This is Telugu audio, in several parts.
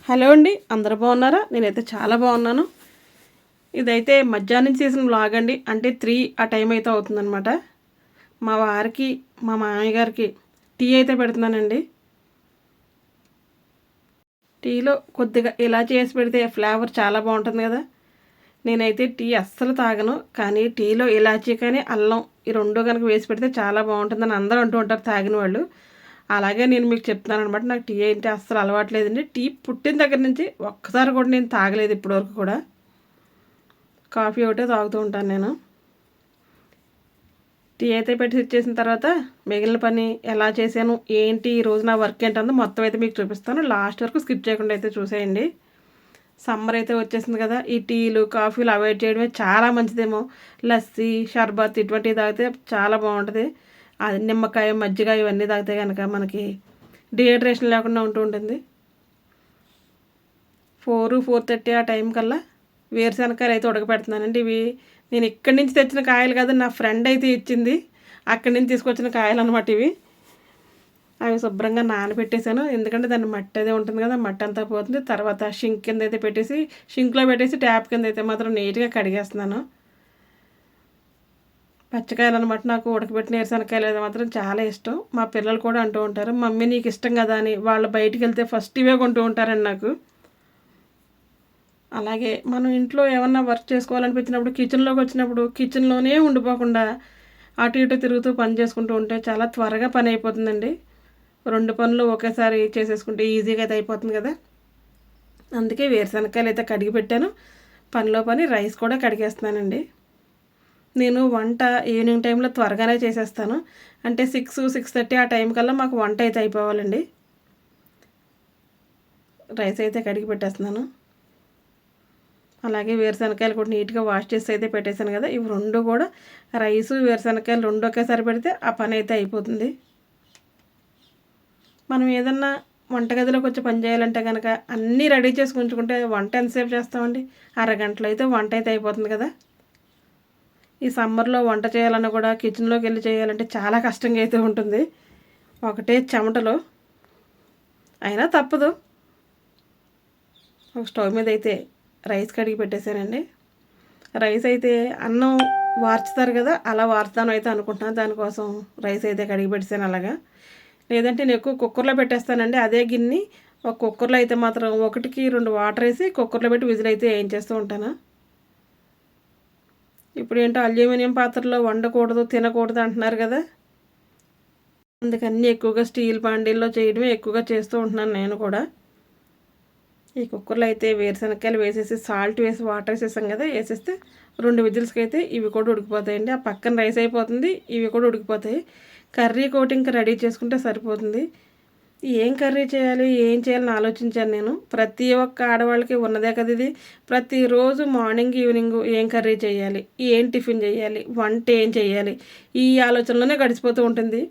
హలో అండి, అందరూ బాగున్నారా? నేనైతే చాలా బాగున్నాను. ఇదైతే మధ్యాహ్నం నుంచి చేసిన వ్లాగ్ అండి. అంటే 3 ఆ టైం అయితే అవుతుందనమాట. మా వారికి, మా మామయ్య గారికి టీ అయితే పెడుతున్నానండి. టీలో కొద్దిగా ఇలా చేసి పెడితే ఫ్లేవర్ చాలా బాగుంటుంది కదా. నేనైతే టీ అస్సలు తాగను, కానీ టీలో ఇలాచీ కానీ అల్లం ఈ రెండు కనుక వేసి పెడితే చాలా బాగుంటుందని అందరూ అంటూ ఉంటారు తాగిన వాళ్ళు. అలాగే నేను మీకు చెప్తున్నాను అనమాట. నాకు టీ అంటే అస్సలు అలవాట్లేదండి. టీ పుట్టిన దగ్గర నుంచి ఒక్కసారి కూడా నేను తాగలేదు ఇప్పటివరకు కూడా. కాఫీ ఒకటే తాగుతూ ఉంటాను నేను. టీ అయితే పెట్టి ఇచ్చేసిన తర్వాత మిగిలిన పని ఎలా చేశాను, ఏంటి ఈరోజు నా వర్క్ ఏంటందో మొత్తం అయితే మీకు చూపిస్తాను. లాస్ట్ వరకు స్కిప్ చేయకుండా అయితే చూసేయండి. సమ్మర్ అయితే వచ్చేసింది కదా, ఈ టీలు కాఫీలు అవాయిడ్ చేయడమే చాలా మంచిదేమో. లస్సీ, షర్బత్ ఇటువంటివి తాగితే చాలా బాగుంటుంది. అది నిమ్మకాయ, మజ్జిగ ఇవన్నీ తాగితే కనుక మనకి డిహైడ్రేషన్ లేకుండా ఉంటూ ఉంటుంది. 4-4:30 ఆ టైం కల్లా వేరుశనగకాయలు అయితే ఉడకపెడుతున్నానండి. ఇవి నేను ఇక్కడి నుంచి తెచ్చిన కాయలు కాదు, నా ఫ్రెండ్ అయితే ఇచ్చింది. అక్కడి నుంచి తీసుకొచ్చిన కాయలు అనమాట ఇవి. అవి శుభ్రంగా నానబెట్టేశాను, ఎందుకంటే దాన్ని మట్టి అదే ఉంటుంది కదా, మట్టి అంతా పోతుంది. తర్వాత షింక్ కింద అయితే పెట్టేసి, షింక్లో పెట్టేసి ట్యాప్ కింద అయితే మాత్రం నీట్గా కడిగేస్తున్నాను. పచ్చికాయలు అనమాట, నాకు ఉడకబెట్టిన వేరుశనగకాయలు అయితే మాత్రం చాలా ఇష్టం. మా పిల్లలు కూడా అంటూ ఉంటారు, మమ్మీ నీకు ఇష్టం కదా అని. వాళ్ళు బయటికి వెళ్తే ఫస్ట్ ఇవే కొంటూ ఉంటారండి నాకు. అలాగే మనం ఇంట్లో ఏమన్నా వర్క్ చేసుకోవాలనిపించినప్పుడు, కిచెన్లోకి వచ్చినప్పుడు కిచెన్లోనే ఉండిపోకుండా అటు ఇటు తిరుగుతూ పని చేసుకుంటూ ఉంటే చాలా త్వరగా పని అయిపోతుందండి. 2 పనులు ఒకేసారి చేసేసుకుంటే ఈజీగా అయితే అయిపోతుంది కదా. అందుకే వేరుశనగకాయలు అయితే కడిగి పెట్టాను. పనిలో పని రైస్ కూడా కడిగేస్తున్నానండి. నేను వంట ఈవినింగ్ టైంలో త్వరగానే చేసేస్తాను. అంటే 6-6:30 ఆ టైం కల్లా మాకు వంట అయితే అయిపోవాలండి. రైస్ అయితే కడిగి పెట్టేస్తున్నాను. అలాగే వేరుశనగకాయలు కూడా నీట్గా వాష్ చేసి అయితే పెట్టేశాను కదా. ఇవి రెండు కూడా, రైసు వేరుశనగకాయలు రెండు ఒకేసారి పెడితే ఆ పని అయితే అయిపోతుంది. మనం ఏదన్నా వంటగదిలోకి వచ్చి పని చేయాలంటే కనుక అన్నీ రెడీ చేసి ఉంచుకుంటే వంట ఎంతసేపు చేస్తామండి? అరగంటలో అయితే వంట అయితే అయిపోతుంది కదా. ఈ సమ్మర్లో వంట చేయాలన్నా కూడా కిచెన్లోకి వెళ్ళి చేయాలంటే చాలా కష్టంగా అయితే ఉంటుంది. ఒకటే చెమటలు, అయినా తప్పదు. ఒక స్టవ్ మీద అయితే రైస్ కడిగి పెట్టేశానండి. రైస్ అయితే అన్నం వార్చుతారు కదా, అలా వార్చుతాను అయితే అనుకుంటున్నాను. దానికోసం రైస్ అయితే కడిగి పెట్టేశాను అలాగా. లేదంటే నేను ఎక్కువ కుక్కర్లో పెట్టేస్తానండి. అదే గిన్నె ఒక కుక్కర్లో అయితే మాత్రం 1-2 వాటర్ వేసి కుక్కర్లో పెట్టి విజిల్ అయితే వేయించేస్తూ ఉంటాను. ఇప్పుడు ఏంటో అల్యూమినియం పాత్రలో వండకూడదు, తినకూడదు అంటున్నారు కదా. అందుకన్నీ ఎక్కువగా స్టీల్ బాండీల్లో చేయడమే ఎక్కువగా చేస్తూ ఉంటున్నాను నేను కూడా. ఈ కుక్కర్లో అయితే వేరుశనగకాయలు వేసేసి సాల్ట్ వేసి వాటర్ వేసేసాం కదా, వేసేస్తే 2 విజిల్స్కి అయితే ఇవి కూడా ఉడికిపోతాయండి. ఆ పక్కన రైస్ అయిపోతుంది, ఇవి కూడా ఉడికిపోతాయి. కర్రీ కోటింగ్ రెడీ చేసుకుంటే సరిపోతుంది. ఏం కర్రీ చేయాలి, ఏం చేయాలని ఆలోచించాను నేను. ప్రతి ఒక్క ఆడవాళ్ళకి ఉన్నదే కదా ఇది. ప్రతిరోజు మార్నింగ్ ఈవినింగ్ ఏం కర్రీ చేయాలి, ఏం టిఫిన్ చేయాలి, వంట ఏం చేయాలి, ఈ ఆలోచనలోనే గడిచిపోతూ ఉంటుంది.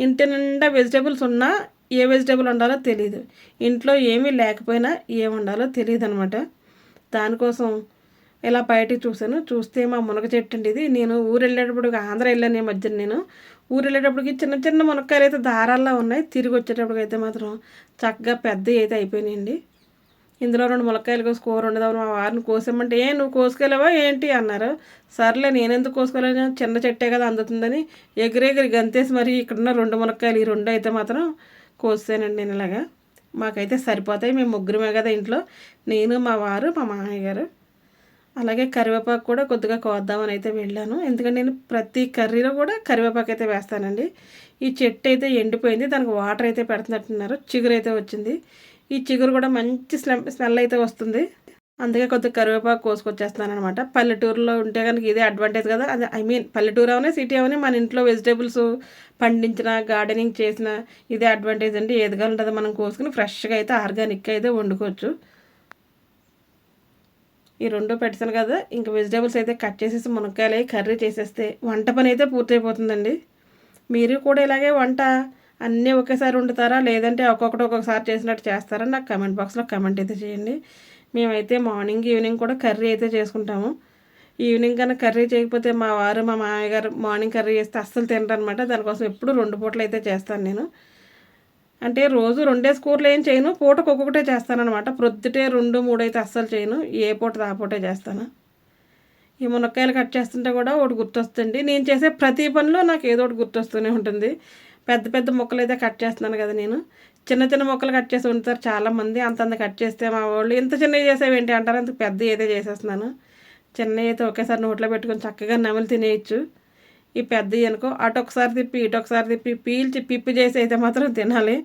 ఇంటి నిండా వెజిటేబుల్స్ ఉన్నా ఏ వెజిటేబుల్ వండాలో తెలియదు, ఇంట్లో ఏమీ లేకపోయినా ఏం వండాలో తెలియదు అనమాట. దానికోసం ఇలా బయటికి చూశాను. చూస్తే మా మునగ చెట్టు అండి ఇది. నేను ఊరు వెళ్ళేటప్పుడు, ఆంధ్ర వెళ్ళాను ఈ మధ్యన నేను. ఊరు వెళ్ళేటప్పటికి చిన్న చిన్న మునక్కాయలు అయితే దారాల్లో ఉన్నాయి. తిరిగి వచ్చేటప్పటికి అయితే మాత్రం చక్కగా పెద్దవి అయితే అయిపోయినాయండి. ఇందులో 2 ములక్కాయలు కోసి కూర వండుదామని మా వారిని కోసామంటే, నువ్వు కోసుకెళ్ళవా ఏంటి అన్నారు. సర్లే నేనెందుకు కోసుకోలేను, చిన్న చెట్టే కదా అందుతుందని ఎగిరెగిరి గంతేసి మరి ఇక్కడున్న 2 ములక్కాయలు, ఈ 2 అయితే మాత్రం కోసానండి నేను ఇలాగా. మాకైతే సరిపోతాయి, మేము ముగ్గురమే కదా ఇంట్లో, నేను, మా వారు, మా మామయ్య గారు. అలాగే కరివేపాకు కూడా కొద్దిగా కోద్దామని అయితే వెళ్ళాను. ఎందుకంటే నేను ప్రతి కర్రీలో కూడా కరివేపాకు అయితే వేస్తానండి. ఈ చెట్టు అయితే ఎండిపోయింది, దానికి వాటర్ అయితే పెడుతున్నట్టున్నారు, చిగురు అయితే వచ్చింది. ఈ చిగురు కూడా మంచి స్మెల్ అయితే వస్తుంది. అందుకే కొద్దిగా కరివేపాకు కోసుకొచ్చేస్తున్నాను అనమాట. పల్లెటూరులో ఉంటే కనుక ఇదే అడ్వాంటేజ్ కదా. అదే పల్లెటూరు అవనే సిటీ అవని మన ఇంట్లో వెజిటేబుల్స్ పండించిన, గార్డెనింగ్ చేసిన ఇదే అడ్వాంటేజ్ అండి. ఏది కావాలంటే మనం కోసుకుని ఫ్రెష్గా అయితే ఆర్గానిక్గా అయితే వండుకోవచ్చు. ఈ 2 పెట్టాను కదా, ఇంకా వెజిటేబుల్స్ అయితే కట్ చేసేసి మునక్కాయలు కర్రీ చేసేస్తే వంట పని అయితే పూర్తయిపోతుందండి. మీరు కూడా ఇలాగే వంట అన్నీ ఒకేసారి వండుతారా, లేదంటే ఒక్కొక్కసారి చేసినట్టు చేస్తారా? నాకు కమెంట్ బాక్స్లో కమెంట్ అయితే చేయండి. మేమైతే మార్నింగ్ ఈవినింగ్ కూడా కర్రీ అయితే చేసుకుంటాము. ఈవినింగ్ కన్నా కర్రీ చేయకపోతే మా వారు, మా మామయ్య గారు మార్నింగ్ కర్రీ చేస్తే అస్సలు తినరనమాట. దానికోసం ఎప్పుడు 2 పూటలు అయితే చేస్తాను నేను. అంటే రోజు 2 కూరలు ఏం చేయను, పూటకు ఒక్కొక్కటే చేస్తాననమాట. ప్రొద్దుటే 2, 3 అయితే అస్సలు చేయను. ఏ పూటది ఆ పూటే చేస్తాను. ఈ మునక్కాయలు కట్ చేస్తుంటే కూడా ఒకటి గుర్తొస్తుంది. నేను చేసే ప్రతి పనిలో నాకు ఏదో ఒకటి గుర్తొస్తూనే ఉంటుంది. పెద్ద పెద్ద ముక్కలైతే కట్ చేస్తున్నాను కదా నేను. చిన్న చిన్న ముక్కలు కట్ చేసి ఉంటారు చాలామంది. అంతంత కట్ చేస్తే మా వాళ్ళు ఇంత చిన్నవి చేసేవేంటి అంటారు. అంత పెద్ద ఏదో చేసేస్తున్నాను. చిన్నవి అయితే ఒకేసారి నోట్లో పెట్టుకొని చక్కగా నమిలి తినేయచ్చు. ఈ పెద్దవి అనుకో అటొకసారి తిప్పి ఇటొకసారి తిప్పి పీల్చి పిప్పి చేసి అయితే మాత్రం తినాలి.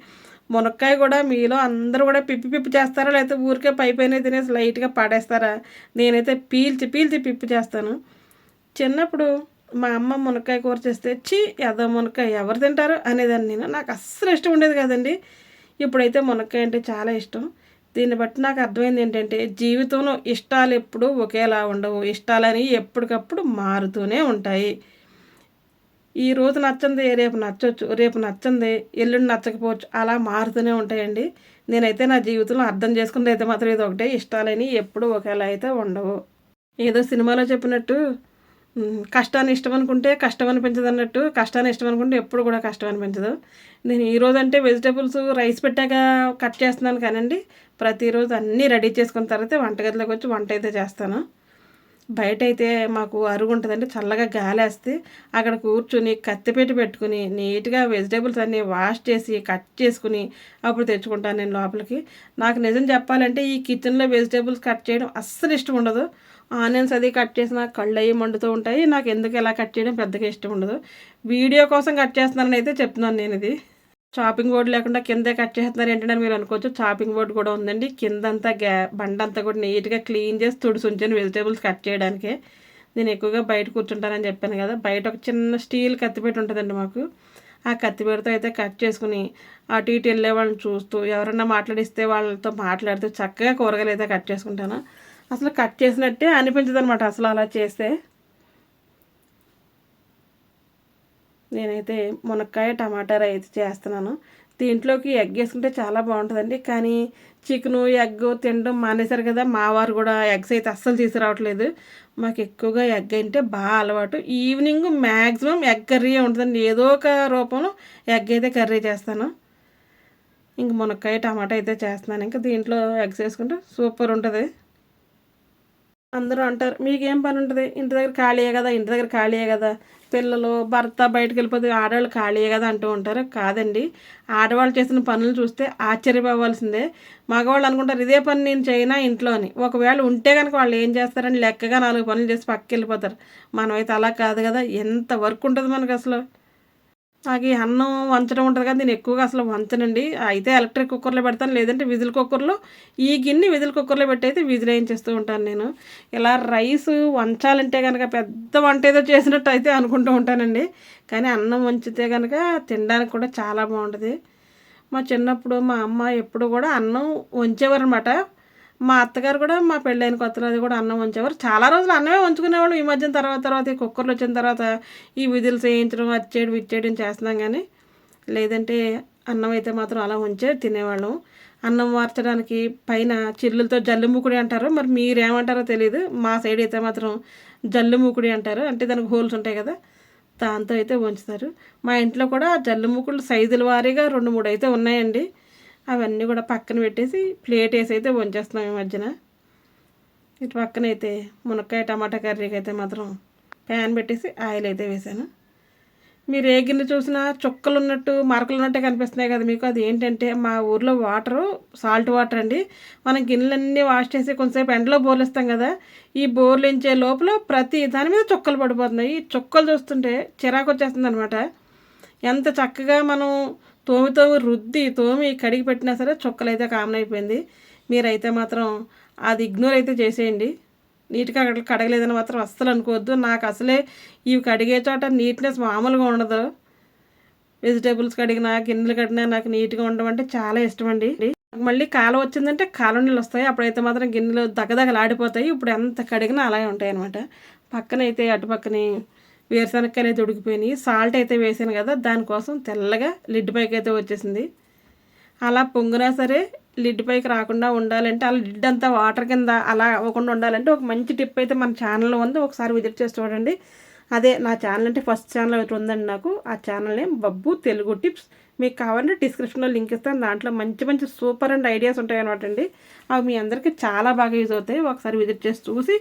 మునక్కాయ కూడా మీలో అందరూ కూడా పిప్పి పిప్పి చేస్తారా, లేకపోతే ఊరికే పైపైనే తినేసి లైట్గా పడేస్తారా? నేనైతే పీల్చి పీల్చి పిప్పి చేస్తాను. చిన్నప్పుడు మా అమ్మ మునక్కాయ కూర చేస్తే ఛీ ఏదో మునక్కాయ ఎవరు తింటారు అనేదాన్ని నేను. నాకు అస్సలు ఇష్టం ఉండేది కదండి. ఇప్పుడైతే మునక్కాయ అంటే చాలా ఇష్టం. దీన్ని బట్టి నాకు అర్థమైంది ఏంటంటే జీవితంలో ఇష్టాలు ఎప్పుడూ ఒకేలా ఉండవు. ఇష్టాలని ఎప్పటికప్పుడు మారుతూనే ఉంటాయి. ఈరోజు నచ్చంది రేపు నచ్చవచ్చు, రేపు నచ్చంది ఎల్లుండి నచ్చకపోవచ్చు, అలా మారుతూనే ఉంటాయండి. నేనైతే నా జీవితంలో అర్థం చేసుకున్నది అయితే మాత్రం ఇది ఒకటే, ఇష్టాలని ఎప్పుడూ ఒకేలా అయితే ఉండవు. ఏదో సినిమాలో చెప్పినట్టు కష్టాన్ని ఇష్టం అనుకుంటే కష్టం అనిపించదు అన్నట్టు, కష్టాన్ని ఇష్టం అనుకుంటే ఎప్పుడు కూడా కష్టం అనిపించదు. నేను ఈరోజు అంటే వెజిటేబుల్స్ రైస్ పెట్టాక కట్ చేస్తున్నాను కానండి, ప్రతిరోజు అన్నీ రెడీ చేసుకున్న తర్వాత వంటగదిలోకి వచ్చి వంట అయితే చేస్తాను. బయట అయితే మాకు అరుగు ఉంటుందండి, చల్లగా గాలి వేస్తే అక్కడ కూర్చుని కత్తిపీట పెట్టుకుని నీట్గా వెజిటేబుల్స్ అన్నీ వాష్ చేసి కట్ చేసుకుని అప్పుడు తెచ్చుకుంటాను నేను లోపలికి. నాకు నిజం చెప్పాలంటే ఈ కిచెన్లో వెజిటేబుల్స్ కట్ చేయడం అస్సలు ఇష్టం ఉండదు. ఆనియన్స్ అది కట్ చేసిన కళ్ళు అయ్యి మండుతూ ఉంటాయి. నాకు ఎందుకు ఎలా కట్ చేయడం పెద్దగా ఇష్టం ఉండదు. వీడియో కోసం కట్ చేస్తున్నానని అయితే చెప్తున్నాను నేను. ఇది చాపింగ్ బోర్డు లేకుండా కిందే కట్ చేస్తున్నారు ఏంటంటే మీరు అనుకోవచ్చు. చాపింగ్ బోర్డు కూడా ఉందండి. కిందంతా బండంతా కూడా నీట్గా క్లీన్ చేసి తుడిసి ఉంచాను వెజిటేబుల్స్ కట్ చేయడానికి. నేను ఎక్కువగా బయట కూర్చుంటానని చెప్పాను కదా. బయట ఒక చిన్న స్టీల్ కత్తిపీట ఉంటుందండి మాకు. ఆ కత్తిపీటతో అయితే కట్ చేసుకుని అటు ఇటు వెళ్ళే వాళ్ళని చూస్తూ ఎవరన్నా మాట్లాడిస్తే వాళ్ళతో మాట్లాడుతూ చక్కగా కూరగాయలు అయితే కట్ చేసుకుంటాను. అసలు కట్ చేసినట్టే అనిపించదు అనమాట అసలు అలా చేస్తే. నేనైతే మునక్కాయ టమాటా రైస్ చేస్తున్నాను. దీంట్లోకి ఎగ్ వేసుకుంటే చాలా బాగుంటుందండి. కానీ చికెను ఎగ్ తినడం మానేశారు కదా. మా వారు కూడా ఎగ్స్ అయితే అస్సలు తీసుకురావట్లేదు. మాకు ఎక్కువగా ఎగ్ అంటే బాగా అలవాటు. ఈవినింగ్ మ్యాక్సిమం ఎగ్ కర్రీ ఉంటుందండి. ఏదో ఒక రూపంలో ఎగ్ అయితే కర్రీ చేస్తాను. ఇంక మునక్కాయ టమాటా అయితే చేస్తున్నాను. ఇంకా దీంట్లో ఎగ్స్ వేసుకుంటే సూపర్ ఉంటుంది. అందరూ అంటారు మీకేం పని ఉంటుంది, ఇంటి దగ్గర ఖాళీయే కదా, ఇంటి దగ్గర ఖాళీయే కదా, పిల్లలు భర్త బయటకు వెళ్ళిపోతే ఆడవాళ్ళు ఖాళీయే కదా అంటూ ఉంటారు. కాదండి, ఆడవాళ్ళు చేసిన పనులు చూస్తే ఆశ్చర్యపోవాల్సిందే. మగవాళ్ళు అనుకుంటారు ఇదే పని నేను చేయనా ఇంట్లో అని. ఒకవేళ ఉంటే కనుక వాళ్ళు ఏం చేస్తారని లెక్కగా 4 పనులు చేసి పక్కకి వెళ్ళిపోతారు. మనమైతే అలా కాదు కదా. ఎంత వర్క్ ఉంటుంది మనకు అసలు. నాకు ఈ అన్నం వంచడం ఉంటుంది కదా, నేను ఎక్కువగా అసలు వంచనండి. అయితే ఎలక్ట్రిక్ కుక్కర్లో పెడతాను, లేదంటే విజిల్ కుక్కర్లో. ఈ గిన్నె విజిల్ కుక్కర్లో పెట్టి అయితే విజిల్ వేయించేస్తూ ఉంటాను నేను. ఇలా రైస్ వంచాలంటే కనుక పెద్ద వంట ఏదో చేసినట్టు అయితే అనుకుంటూ ఉంటానండి. కానీ అన్నం వంచితే కనుక తినడానికి కూడా చాలా బాగుంటుంది. మా చిన్నప్పుడు మా అమ్మ ఎప్పుడు కూడా అన్నం వంచేవారు అనమాట. మా అత్తగారు కూడా మా పెళ్ళైన కొత్తలో అది కూడా అన్నం వంచేవారు. చాలా రోజులు అన్నమే వంచుకునేవాళ్ళు. ఈ మధ్యన తర్వాత ఈ కుక్కర్లు వచ్చిన తర్వాత ఈ విధులు వేయించడం అది చేయడం ఇది చేయడం చేస్తున్నాం. కానీ లేదంటే అన్నం అయితే మాత్రం అలా ఉంచే తినేవాళ్ళం. అన్నం మార్చడానికి పైన చిల్లులతో జల్లు మూకుడి అంటారు, మరి మీరేమంటారో తెలియదు. మా సైడ్ అయితే మాత్రం జల్లు మూకుడి అంటారు. అంటే దానికి హోల్స్ ఉంటాయి కదా, దాంతో అయితే వంచుతారు. మా ఇంట్లో కూడా జల్లు మూకుళ్ళు సైజుల వారీగా 2, 3 అయితే ఉన్నాయండి. అవన్నీ కూడా పక్కన పెట్టేసి ప్లేట్ వేసి అయితే వంచేస్తున్నాం ఈ మధ్యన. ఇటు పక్కన అయితే మునక్కాయ టమాటా కర్రీకి అయితే మాత్రం ప్యాన్ పెట్టేసి ఆయిల్ అయితే వేసాను. మీరు ఏ గిన్నె చూసినా చుక్కలు ఉన్నట్టు మరకలు ఉన్నట్టే కనిపిస్తున్నాయి కదా మీకు. అది ఏంటంటే మా ఊర్లో వాటరు సాల్ట్ వాటర్ అండి. మనం గిన్నెలన్నీ వాష్ చేసి కొంతసేపు ఎండలో బోర్లిస్తాం కదా. ఈ బోర్లించే లోపల ప్రతి దాని మీద చుక్కలు పడిపోతున్నాయి. ఈ చుక్కలు చూస్తుంటే చిరాకు వచ్చేస్తుంది అనమాట. ఎంత చక్కగా మనం తోమి కడిగి పెట్టినా సరే చుక్కలు అయితే కామన్ అయిపోయింది. మీరైతే మాత్రం అది ఇగ్నోర్ అయితే చేసేయండి. నీట్గా కడగలేదని మాత్రం అస్సలు అనుకోవద్దు. నాకు అసలే ఇవి కడిగే చోట నీట్నెస్ మామూలుగా ఉండదు. వెజిటేబుల్స్ కడిగినా గిన్నెలు కడిగినా నాకు నీట్గా ఉండడం అంటే చాలా ఇష్టం అండి. మళ్ళీ కాలం వచ్చిందంటే కాలం నీళ్ళు వస్తాయి. అప్పుడైతే మాత్రం గిన్నెలు దగదగలాడిపోతాయి. ఇప్పుడు ఎంత కడిగినా అలాగే ఉంటాయి అనమాట. పక్కనైతే అటుపక్కనే వేరుశనక్కాయలు అయితే ఉడికిపోయినాయి. సాల్ట్ అయితే వేసాను కదా, దానికోసం తెల్లగా లిడ్ పైకి అయితే వచ్చేసింది. అలా పొంగినా సరే లిడ్ పైకి రాకుండా ఉండాలంటే, అలా లిడ్ అంతా వాటర్ కింద అలా అవ్వకుండా ఉండాలంటే ఒక మంచి టిప్ అయితే మన ఛానల్లో ఉంది. ఒకసారి విజిట్ చేసి చూడండి. అదే నా ఛానల్ అంటే ఫస్ట్ ఛానల్ ఒకటి ఉందండి నాకు. ఆ channel name Babbu Telugu tips. మీకు కావాలంటే డిస్క్రిప్షన్లో లింక్ ఇస్తాను. దాంట్లో మంచి మంచి సూపర్ అండ్ ఐడియాస్ ఉంటాయి అనమాట అండి. అవి మీ అందరికీ చాలా బాగా యూజ్ అవుతాయి. ఒకసారి విజిట్ చేసి చూసి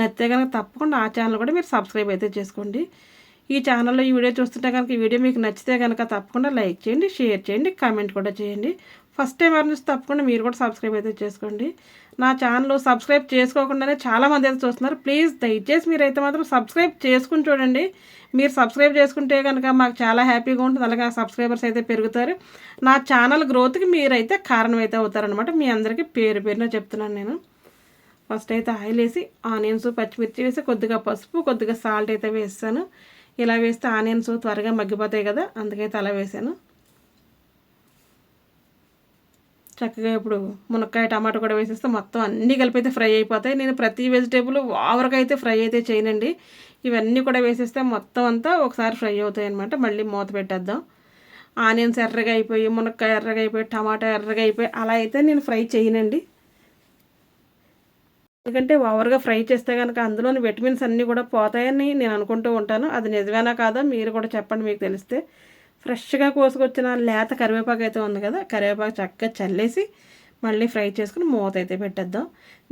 నచ్చితే కనుక తప్పకుండా ఆ ఛానల్ కూడా మీరు సబ్స్క్రైబ్ అయితే చేసుకోండి. ఈ ఛానల్లో ఈ వీడియో చూస్తుంటే కనుక ఈ వీడియో మీకు నచ్చితే కనుక తప్పకుండా లైక్ చేయండి, షేర్ చేయండి, కామెంట్ కూడా చేయండి. ఫస్ట్ టైం ఎవరిని చూస్తే తప్పకుండా మీరు కూడా సబ్స్క్రైబ్ అయితే చేసుకోండి. నా ఛానల్ సబ్స్క్రైబ్ చేసుకోకుండానే చాలామంది అయితే చూస్తున్నారు. ప్లీజ్ దయచేసి మీరైతే మాత్రం సబ్స్క్రైబ్ చేసుకుని చూడండి. మీరు సబ్స్క్రైబ్ చేసుకుంటే కనుక మాకు చాలా హ్యాపీగా ఉంటుంది. అలాగే సబ్స్క్రైబర్స్ అయితే పెరుగుతారు. నా ఛానల్ గ్రోత్కి మీరైతే కారణం అయితే అవుతారనమాట. మీ అందరికీ పేరు పేరున చెప్తున్నాను నేను. ఫస్ట్ అయితే ఆయిల్ వేసి ఆనియన్స్, పచ్చిమిర్చి వేసి కొద్దిగా పసుపు, కొద్దిగా సాల్ట్ అయితే వేస్తాను. ఇలా వేస్తే ఆనియన్స్ త్వరగా మగ్గిపోతాయి కదా, అందుకైతే అలా వేసాను. చక్కగా ఇప్పుడు మునక్కాయ టమాటా కూడా వేసేస్తే మొత్తం అన్నీ కలిపి అయితే ఫ్రై అయిపోతాయి. నేను ప్రతి వెజిటేబుల్ ఓవర్గా అయితే ఫ్రై అయితే చేయనండి. ఇవన్నీ కూడా వేసేస్తే మొత్తం అంతా ఒకసారి ఫ్రై అవుతాయి అనమాట. మళ్ళీ మూత పెట్టేద్దాం. ఆనియన్స్ ఎర్రగా అయిపోయి, మునక్కాయ ఎర్రగా అయిపోయి, టమాటా ఎర్రగా అయిపోయి అలా అయితే నేను ఫ్రై చేయనండి. ఎందుకంటే ఓవర్గా ఫ్రై చేస్తే కనుక అందులోని విటమిన్స్ అన్నీ కూడా పోతాయని నేను అనుకుంటూ ఉంటాను. అది నిజమేనా కాదా మీరు కూడా చెప్పండి మీకు తెలిస్తే. ఫ్రెష్గా కోసుకొచ్చిన లేత కరివేపాకు అయితే ఉంది కదా, కరివేపాకు చక్కగా చల్లేసి మళ్ళీ ఫ్రై చేసుకుని మూత అయితే పెట్టేద్దాం.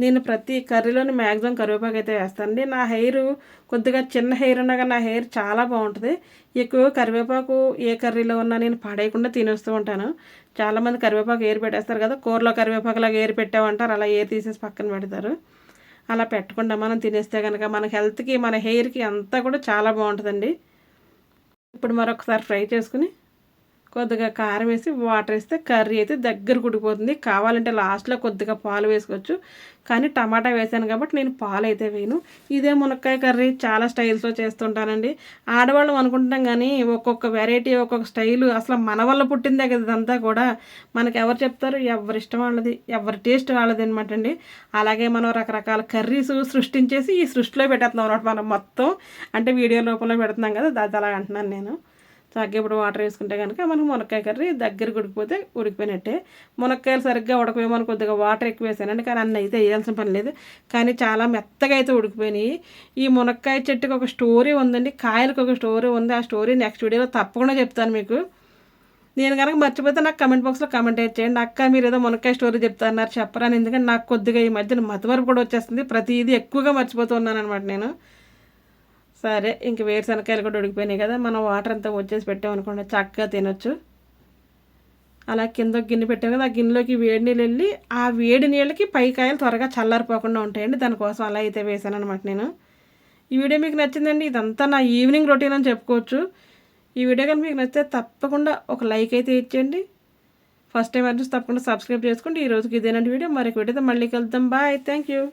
నేను ప్రతి కర్రీలోని మ్యాక్సిమం కరివేపాకు అయితే వేస్తానండి. నా హెయిర్ కొద్దిగా చిన్న హెయిర్ ఉండగా నా హెయిర్ చాలా బాగుంటుంది. ఎక్కువ కరివేపాకు ఏ కర్రీలో ఉన్నా నేను పడేయకుండా తినేస్తూ ఉంటాను. చాలామంది కరివేపాకు ఏరి పెట్టేస్తారు కదా, కూరలో కరివేపాకులాగా ఏరి పెట్టామంటారు, అలా ఏరి తీసేసి పక్కన పెడతారు. అలా పెట్టకుండా మనం తినేస్తే కనుక మన హెల్త్కి, మన హెయిర్కి అంతా కూడా చాలా బాగుంటుందండి. ఇప్పుడు మరొకసారి ఫ్రై చేసుకుని కొద్దిగా కారం వేసి వాటర్ వేస్తే కర్రీ అయితే దగ్గర ఉడికిపోతుంది. కావాలంటే లాస్ట్లో కొద్దిగా పాలు వేసుకోవచ్చు, కానీ టమాటా వేసాను కాబట్టి నేను పాలు అయితే వేయను. ఇదే మునక్కాయ కర్రీ చాలా స్టైల్స్లో చేస్తుంటానండి. ఆడవాళ్ళం అనుకుంటాం కానీ ఒక్కొక్క వెరైటీ, ఒక్కొక్క స్టైలు అసలు మన వల్ల పుట్టిందే కదా ఇదంతా కూడా. మనకు ఎవరు చెప్తారు? ఎవరి ఇష్టం వాళ్ళది, ఎవరి టేస్ట్ వాళ్ళది అనమాట అండి. అలాగే మనం రకరకాల కర్రీస్ సృష్టించేసి ఈ సృష్టిలో పెట్టేస్తున్నాం అనమాట మనం మొత్తం. అంటే వీడియో రూపంలో పెడుతున్నాం కదా, అది అలా అంటున్నాను నేను. చక్కగా ఇప్పుడు వాటర్ వేసుకుంటే కనుక మనకు మునక్కాయ కర్రీ దగ్గరికి ఉడికిపోతే ఉడికిపోయినట్టే. మునక్కాయలు సరిగ్గా ఉడకపోయేమని కొద్దిగా వాటర్ ఎక్కువ వేసానండి, కానీ అన్నీ అయితే వేయాల్సిన పని లేదు. కానీ చాలా మెత్తగా అయితే ఉడికిపోయినాయి. ఈ మునక్కాయ చెట్టుకి ఒక స్టోరీ ఉందండి, కాయలకు ఒక స్టోరీ ఉంది. ఆ స్టోరీ నెక్స్ట్ వీడియోలో తప్పకుండా చెప్తాను మీకు. నేను కనుక మర్చిపోతే నాకు కమెంట్ బాక్స్లో కమెంట్ చేయండి. అక్క మీరు ఏదో మునక్కాయ స్టోరీ చెప్తాన్నారు చెప్పరాను, ఎందుకంటే నాకు కొద్దిగా ఈ మధ్యన మతిమరుపు కూడా వచ్చేస్తుంది. ప్రతిదీ ఎక్కువగా మర్చిపోతూ ఉన్నాను అనమాట నేను. సరే, ఇంక వేరుశనకాయలు కూడా ఉడికిపోయినాయి కదా, మనం వాటర్ అంతా వచ్చేసి పెట్టామనుకోండి చక్కగా తినొచ్చు. అలా కింద గిన్నె పెట్టాం కదా, ఆ గిన్నెలోకి వేడి నీళ్ళు వెళ్ళి ఆ వేడి నీళ్ళకి పైకాయలు త్వరగా చల్లారిపోకుండా ఉంటాయండి. దానికోసం అలా అయితే వేసాను అనమాట నేను. ఈ వీడియో మీకు నచ్చిందండి. ఇదంతా నా ఈవినింగ్ రొటీన్ అని చెప్పుకోవచ్చు. ఈ వీడియో కానీ మీకు నచ్చితే తప్పకుండా ఒక లైక్ అయితే ఇచ్చేయండి. ఫస్ట్ టైం అడ్రస్ తప్పకుండా సబ్స్క్రైబ్ చేసుకోండి. ఈ రోజుకి ఇదేనండి వీడియో. మరొక వీడియోతో మళ్ళీ కలుద్దాం. Bye, thank you.